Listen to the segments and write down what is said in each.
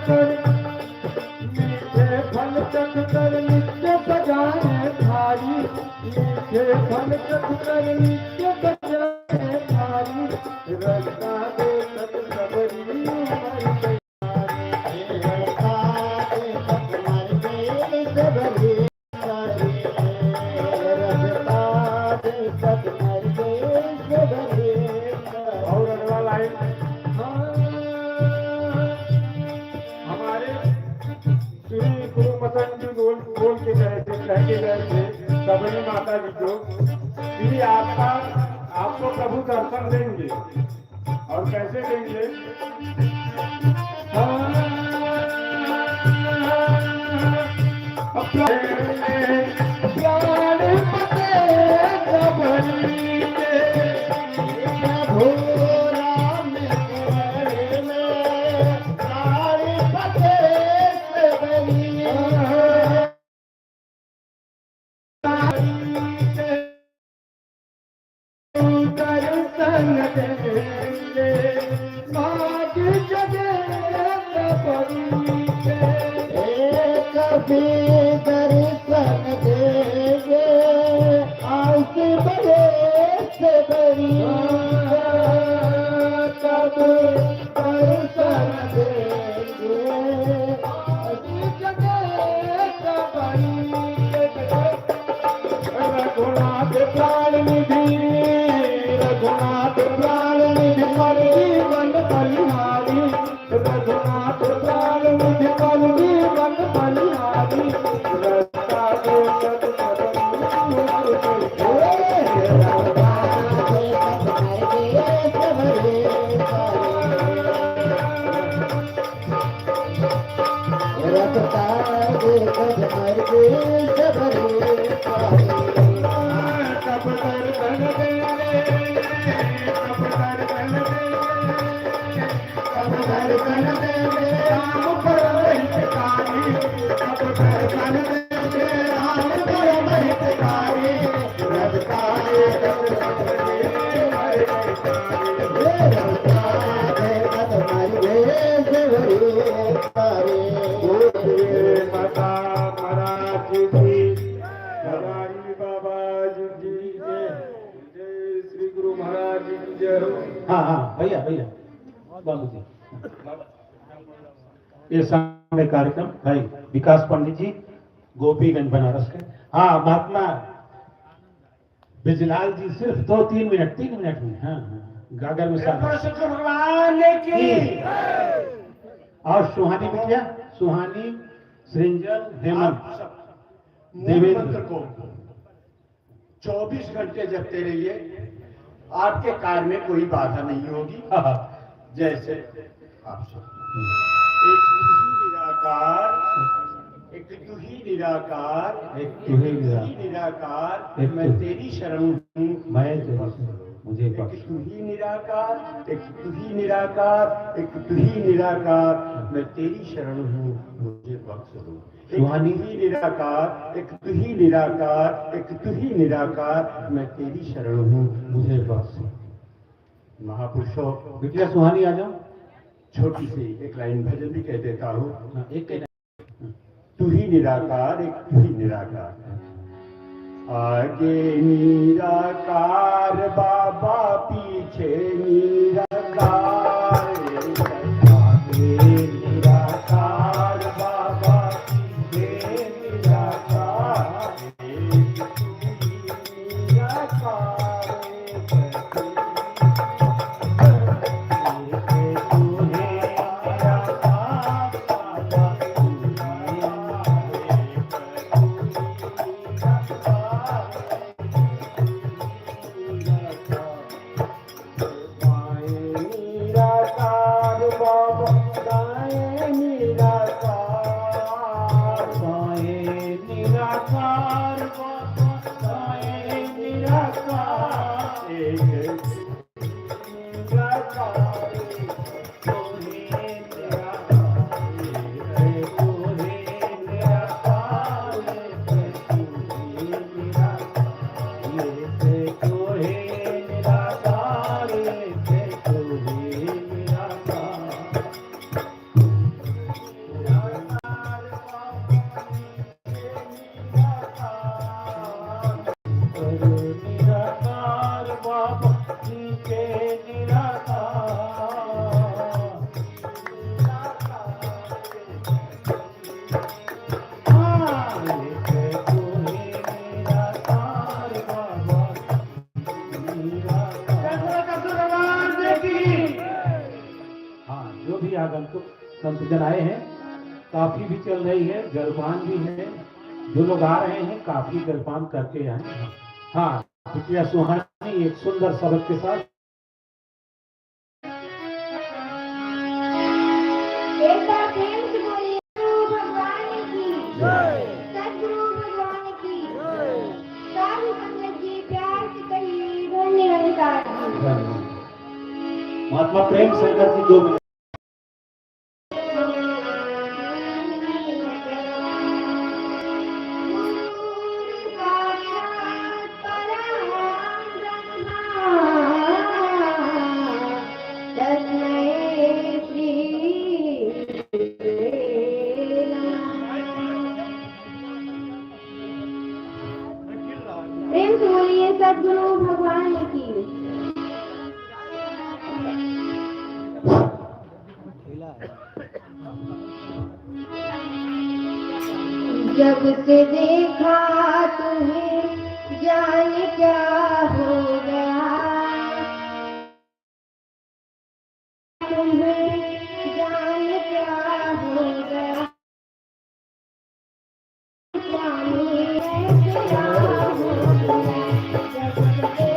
कर मीठे फल चख कर नित्य सजाए थारी, मीठे फल चख कर नित्य सजाए थारी, रस्ता देखत सबरी उमर गई, रस्ता देखत मर गई सबरी सारी, रस्ता देखत मर गई सबरी। और अगला लाइन हमारे श्री गुरु मदन जी बोल के गए थे, कह के गए थे सबरी माता जी को कि आपको प्रभु दर्शन देंगे। और कैसे देंगे? ये सामने कार्यक्रम भाई विकास पंडित जी गोपीगंज बनारस के। हाँ, महात्मा बिजलाल जी सिर्फ 3 मिनट में। हाँ, गागर में भगवान की। और सुहानी बिटिया, सुहानी, सृंजल, हेमंत, देवेंद्र को 24 घंटे जपते रहिए, आपके कार्य में कोई बाधा नहीं होगी। जैसे आप सब एक तू ही निराकार, मैं तेरी शरण हूँ, मैं मुझे एक तू ही निराकार, एक तू ही निराकार, एक तू ही निराकार, मैं तेरी शरण हूँ, मुझे बख्श दो। एक तू ही निराकार, एक तू ही निराकार, एक तू ही निराकार, मैं तेरी शरण हूँ, मुझे बख्श दो। महापुरुषों, बिटिया सुहानी आ जाओ। छोटी सी एक लाइन भजन भी कह देता हूँ। एक तू ही निराकार, एक तू ही निराकार, आगे निराकार बाबा, पीछे निराकार, आगे निराकार बाबा, पीछे निराकार, जो भी आगंतुक संतजन आए हैं, काफी भी चल रही है, जलपान भी है। जो लोग आ रहे हैं काफी जलपान करके आए। हाँ, बिटिया सुहानी एक सुंदर शब्द के साथ। एक बार प्रेम से बोलिए भगवान की जय, सद्गुरु भगवान की जय, साधु संगत जी प्यार से कहिए धन निरंकार की। महात्मा प्रेम शंकर जी 2 मिनट। प्रेम से बोलिए सद्गुरु भगवान की। जब से देखा तुम्हें जाने क्या हो गया, तुम्हें जाने क्या हो गया, क्या हो गया, जब से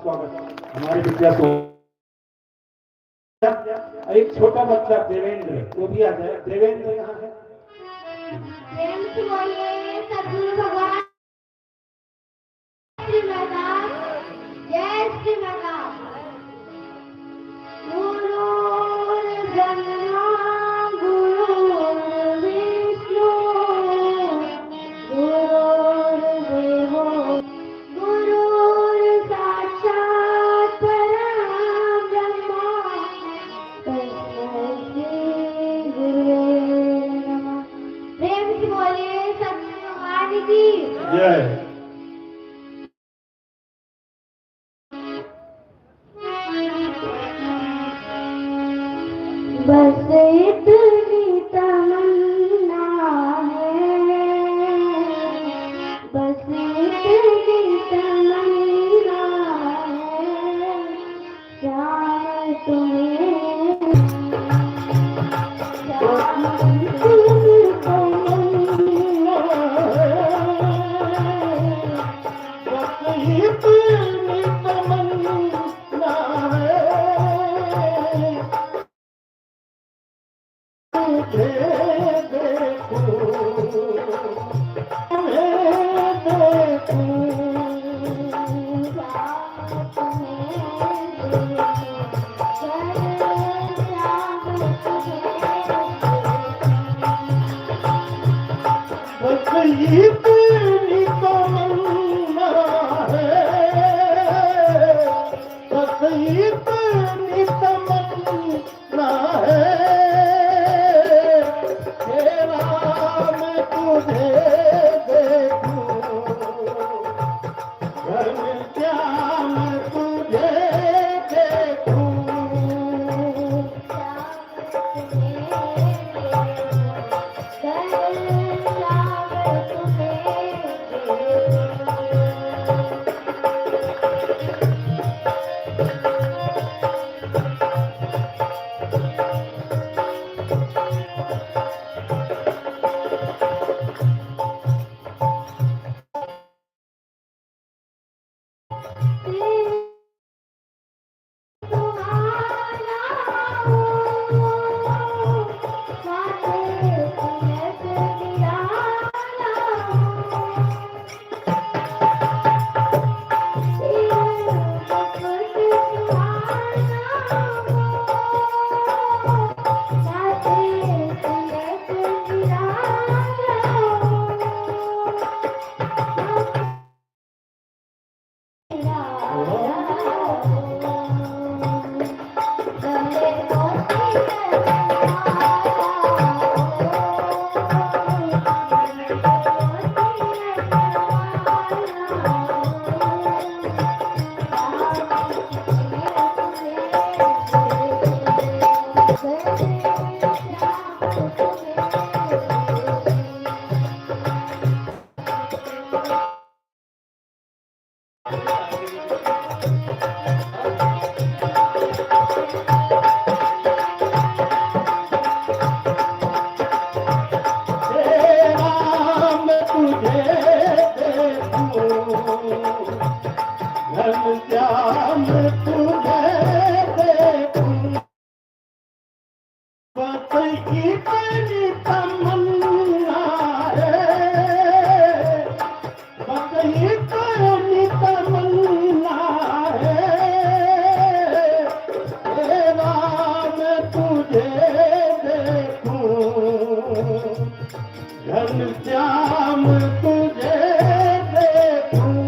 स्वागत हमारे विद्या को। एक छोटा बच्चा देवेंद्र, वो भी आ जाए। देवेंद्र यहाँ है। प्रेम से बोलिए सद्गुरु भगवान श्री महाराज, जय श्री महाराज। गुरुर्ब्रह्मा गुरुर्विष्णु गुरुर्देवो गुरुर्साक्षात् परब्रह्म तस्मै श्री गुरुवे नमः। प्रेम से बोलिए सद्गुरु भगवान की जय। बस इतनी तमन्ना है, बस इतनी तमन्ना है, श्याम तुम्हें श्याम तुमको मिलना है, बस इतनी तमन्ना है। इतनी तमन्ना है, बस इतनी तमन्ना है, तेरा मैं तुझे देखूं, घनश्याम तुझे देखूं। घनश्याम तुझे देखूं, बस इतनी तमन्ना है, बस इतनी तमन्ना है, तेरा मैं तुझे देखूं, घनश्याम तुझे देखूं।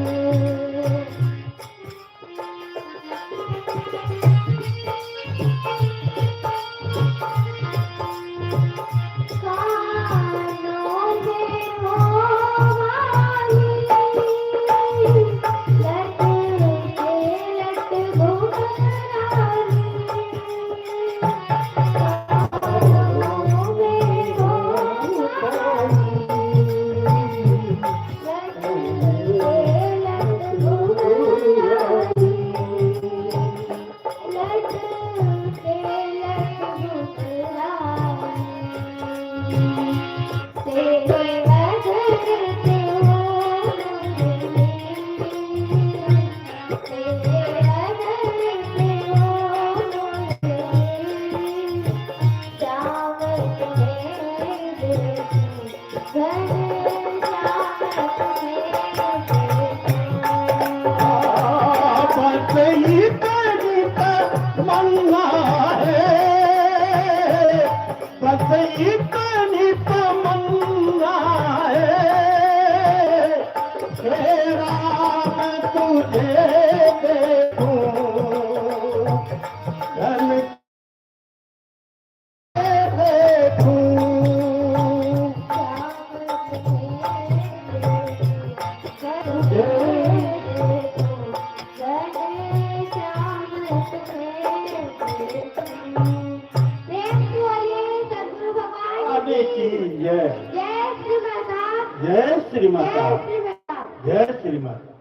श्री माता जय श्री माता। जय श्री माता।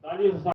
तालियों से